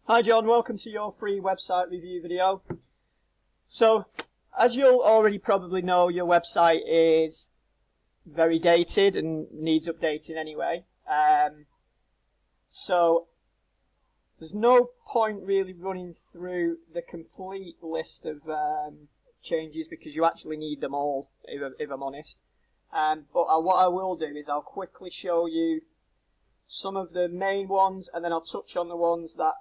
Hi John, welcome to your free website review video. So, as you'll already probably know, your website is very dated and needs updating anyway. So, there's no point really running through the complete list of changes because you actually need them all, if I'm honest. But what I will do is I'll quickly show you some of the main ones, and then I'll touch on the ones that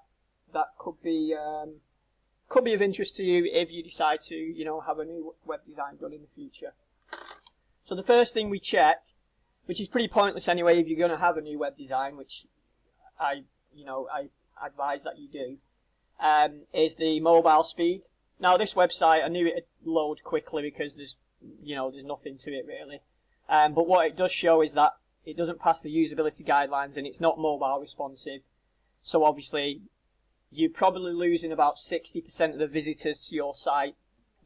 could be of interest to you if you decide to, have a new web design done in the future. So the first thing we check, which is pretty pointless anyway if you're going to have a new web design, which I advise that you do, is the mobile speed. Now this website, I knew it'd load quickly because there's nothing to it really. But what it does show is that it doesn't pass the usability guidelines and it's not mobile responsive. So obviously, you're probably losing about 60% of the visitors to your site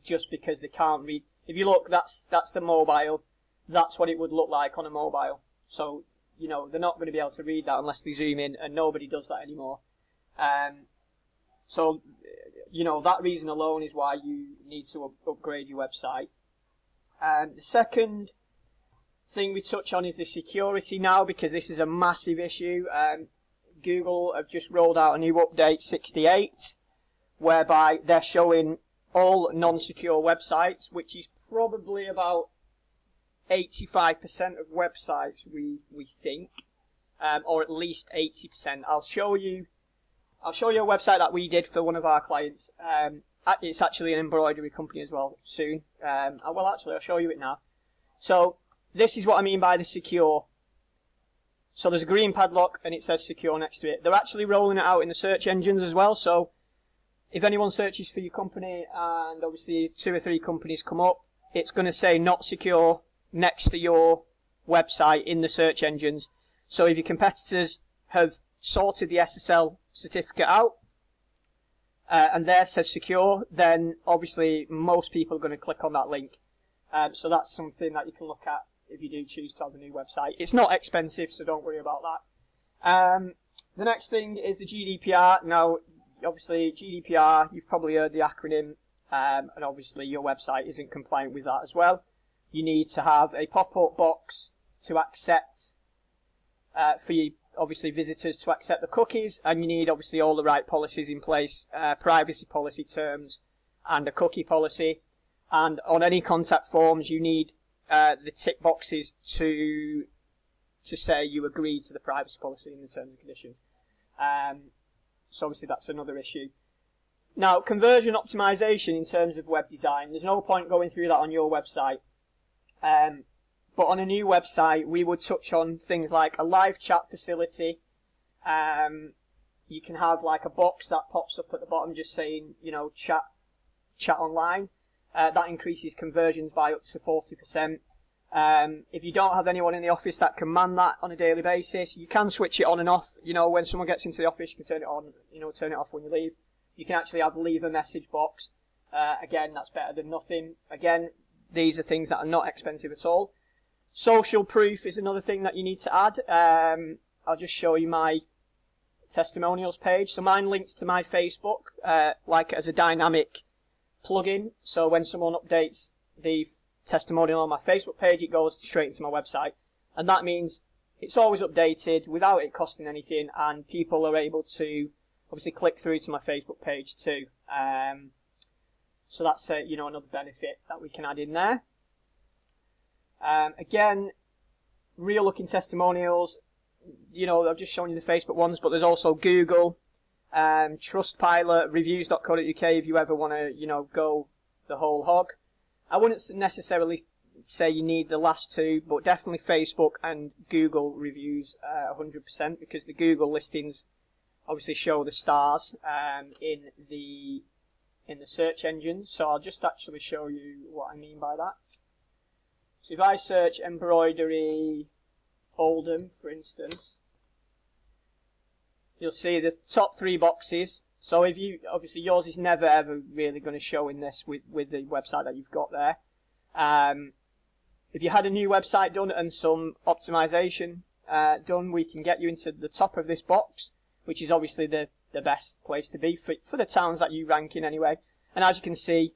just because they can't read. If you look, that's the mobile. That's what it would look like on a mobile. So, they're not going to be able to read that unless they zoom in, and nobody does that anymore. So, that reason alone is why you need to upgrade your website. The second thing we touch on is the security now, because this is a massive issue. Google have just rolled out a new update 68 whereby they're showing all non-secure websites, which is probably about 85% of websites we think, or at least 80%. I'll show you a website that we did for one of our clients. It's actually an embroidery company as well soon. I'll show you it now. So this is what I mean by the secure. So there's a green padlock and it says secure next to it. They're actually rolling it out in the search engines as well. So if anyone searches for your company and obviously 2 or 3 companies come up, it's going to say not secure next to your website in the search engines. So if your competitors have sorted the SSL certificate out and theirs says secure, then obviously most people are going to click on that link. So that's something that you can look at if you do choose to have a new website. It's not expensive, so don't worry about that. The next thing is the GDPR. Now, obviously, GDPR, you've probably heard the acronym, and obviously your website isn't compliant with that as well. You need to have a pop-up box to accept, for your, obviously, visitors to accept the cookies, and you need, obviously, all the right policies in place, privacy policy terms, and a cookie policy. And on any contact forms, you need the tick boxes to say you agree to the privacy policy in the terms and conditions. So obviously that's another issue. Now, conversion optimization in terms of web design, there's no point going through that on your website. But on a new website, we would touch on things like a live chat facility. You can have like a box that pops up at the bottom just saying, chat online. That increases conversions by up to 40%. If you don't have anyone in the office that can man that on a daily basis, you can switch it on and off. When someone gets into the office, you can turn it on, turn it off when you leave. You can actually leave a message box. Again, that's better than nothing. Again, these are things that are not expensive at all. Social proof is another thing that you need to add. I'll just show you my testimonials page. So mine links to my Facebook, like as a dynamic plugin, so when someone updates the testimonial on my Facebook page, it goes straight into my website, and that means it's always updated without it costing anything, and people are able to obviously click through to my Facebook page too. So that's another benefit that we can add in there. Again, real looking testimonials. I've just shown you the Facebook ones, but there's also Google, Trustpilot, reviews.co.uk if you ever want to, go the whole hog. I wouldn't necessarily say you need the last 2, but definitely Facebook and Google reviews 100%, because the Google listings obviously show the stars in the search engines. So I'll just actually show you what I mean by that. So if I search embroidery Oldham, for instance, you'll see the top 3 boxes. So if obviously yours is never ever really going to show in this with the website that you've got there. If you had a new website done and some optimization done, we can get you into the top of this box, which is obviously the the best place to be for the towns that you rank in anyway. And as you can see,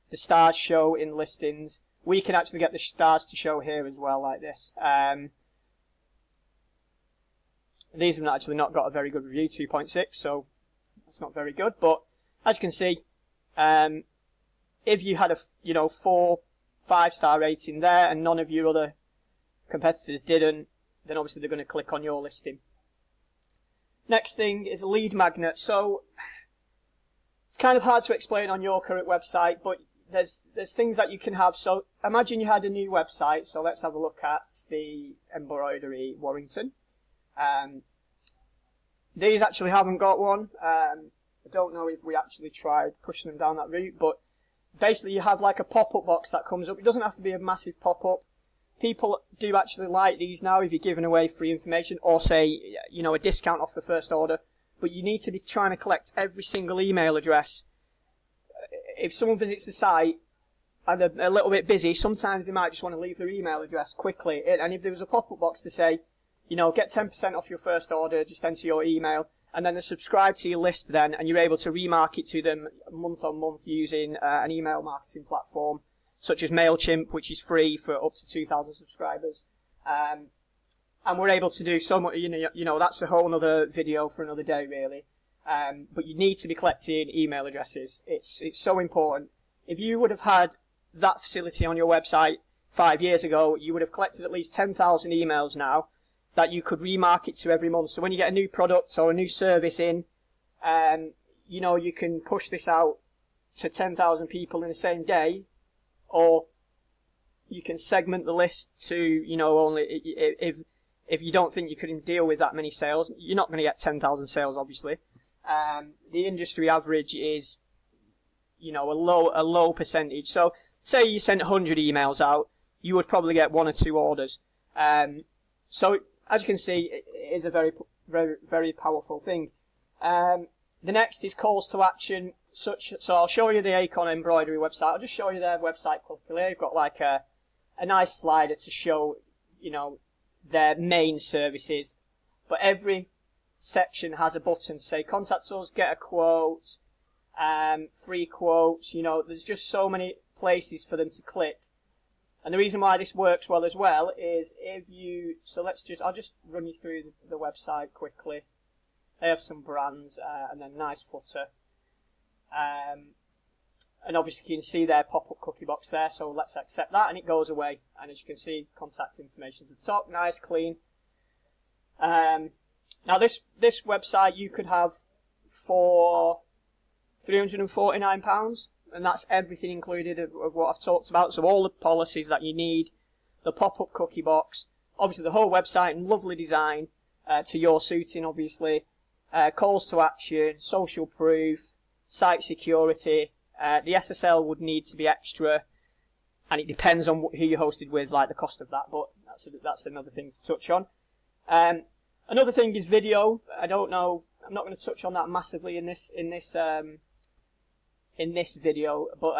the stars show in listings. We can actually get the stars to show here as well, like this. These have actually not got a very good review, 2.6, so that's not very good. But as you can see, if you had a 4-5 star rating there and none of your other competitors didn't, then obviously they're going to click on your listing. Next thing is a lead magnet. So it's kind of hard to explain on your current website, but there's things that you can have. So imagine you had a new website. So let's have a look at the Embroidery Warrington. These actually haven't got one. I don't know if we actually tried pushing them down that route, but basically you have like a pop-up box that comes up. It doesn't have to be a massive pop-up. People do actually like these now if you're giving away free information or say, a discount off the first order. But you need to be trying to collect every single email address. If someone visits the site and they're a little bit busy, sometimes they might just want to leave their email address quickly. And if there was a pop-up box to say, get 10% off your first order, just enter your email, and then they subscribe to your list then, and you're able to remarket to them month on month using an email marketing platform, such as MailChimp, which is free for up to 2,000 subscribers. And we're able to do so much, that's a whole other video for another day, really. But you need to be collecting email addresses. It's so important. If you would have had that facility on your website 5 years ago, you would have collected at least 10,000 emails now that you could remarket to every month. So when you get a new product or a new service in, you can push this out to 10,000 people in the same day, or you can segment the list to, only if you don't think you can deal with that many sales. You're not going to get 10,000 sales, obviously. The industry average is, a low percentage. So say you sent 100 emails out, you would probably get 1 or 2 orders. So as you can see, it is a very, very, very powerful thing. The next is calls to action. So I'll show you the Acorn Embroidery website. I'll just show you their website quickly. They've got like a nice slider to show, their main services. But every section has a button to say contact us, get a quote, free quotes. There's just so many places for them to click. And the reason why this works well as well is I'll just run you through the website quickly. They have some brands and then nice footer. And obviously you can see their pop-up cookie box there, so let's accept that and it goes away. And as you can see, contact information at the top, nice, clean. Now this website you could have for £349, and that's everything included of what I've talked about. So all the policies that you need, the pop-up cookie box, obviously the whole website in lovely design to your suiting, obviously. Calls to action, social proof, site security. The SSL would need to be extra, and it depends on who you're hosted with, like the cost of that. But that's another thing to touch on. Another thing is video. I don't know. I'm not going to touch on that massively in this video, but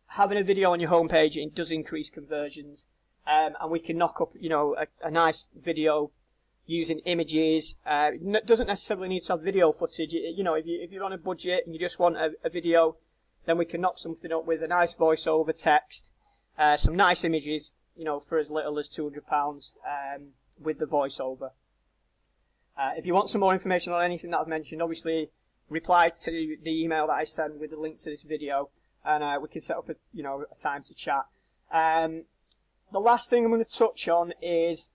having a video on your homepage, it does increase conversions, and we can knock up a nice video using images. It doesn't necessarily need to have video footage. If you're on a budget and you just want a video, then we can knock something up with a nice voiceover text, some nice images, for as little as £200 with the voiceover. If you want some more information on anything that I've mentioned, obviously reply to the email that I send with the link to this video, and we can set up a time to chat. The last thing I'm going to touch on is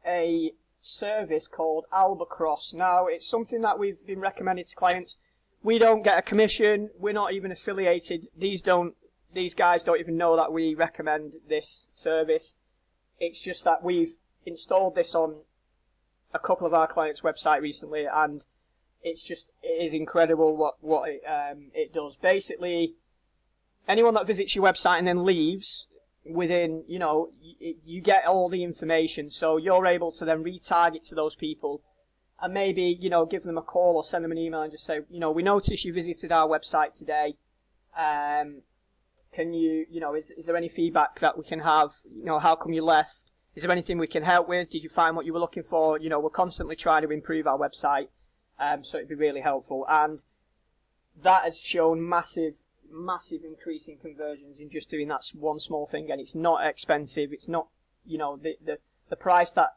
a service called Albacross. Now, it's something that we've been recommended to clients. We don't get a commission. We're not even affiliated. These guys don't even know that we recommend this service. It's just that we've installed this on a couple of our clients' website recently, and it is incredible what it does. Basically, anyone that visits your website and then leaves, within, you get all the information, so you're able to then retarget to those people and maybe, give them a call or send them an email and just say, we noticed you visited our website today. Can you, is there any feedback that we can have? How come you left? Is there anything we can help with? Did you find what you were looking for? We're constantly trying to improve our website. So it'd be really helpful, and that has shown massive increase in conversions in just doing that one small thing. And it's not expensive. It's not, you know, the price that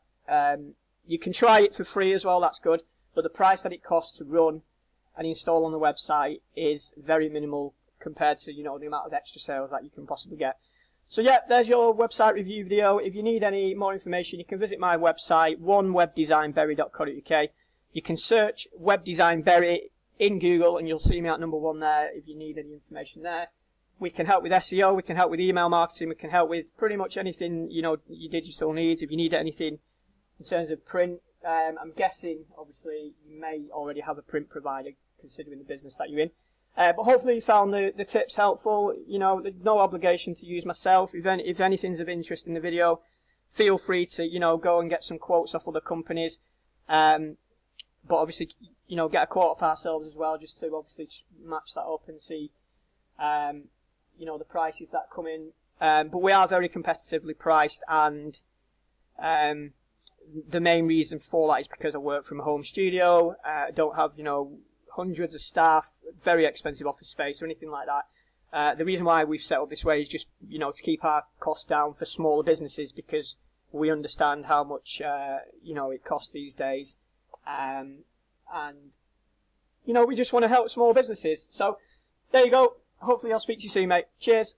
you can try it for free as well. That's good, but the price that it costs to run and install on the website is very minimal compared to, you know, the amount of extra sales that you can possibly get. So yeah, there's your website review video. If you need any more information, you can visit my website, onewebdesignberry.co.uk. You can search Web Design Berry in Google and you'll see me at #1 there if you need any information there. We can help with SEO, we can help with email marketing, we can help with pretty much anything, you know, your digital needs. If you need anything in terms of print, I'm guessing, obviously, you may already have a print provider considering the business that you're in. But hopefully you found the tips helpful. You know, there's no obligation to use myself. If anything's of interest in the video, feel free to, you know, go and get some quotes off other companies. But obviously, you know, get a quote off ourselves as well, just to obviously match that up and see, you know, the prices that come in. But we are very competitively priced, and the main reason for that is because I work from a home studio. I don't have, you know, hundreds of staff, very expensive office space or anything like that. The reason why we've set up this way is just, you know, to keep our costs down for smaller businesses, because we understand how much, you know, it costs these days. And, you know, we just want to help small businesses. So, there you go. Hopefully I'll speak to you soon, mate. Cheers.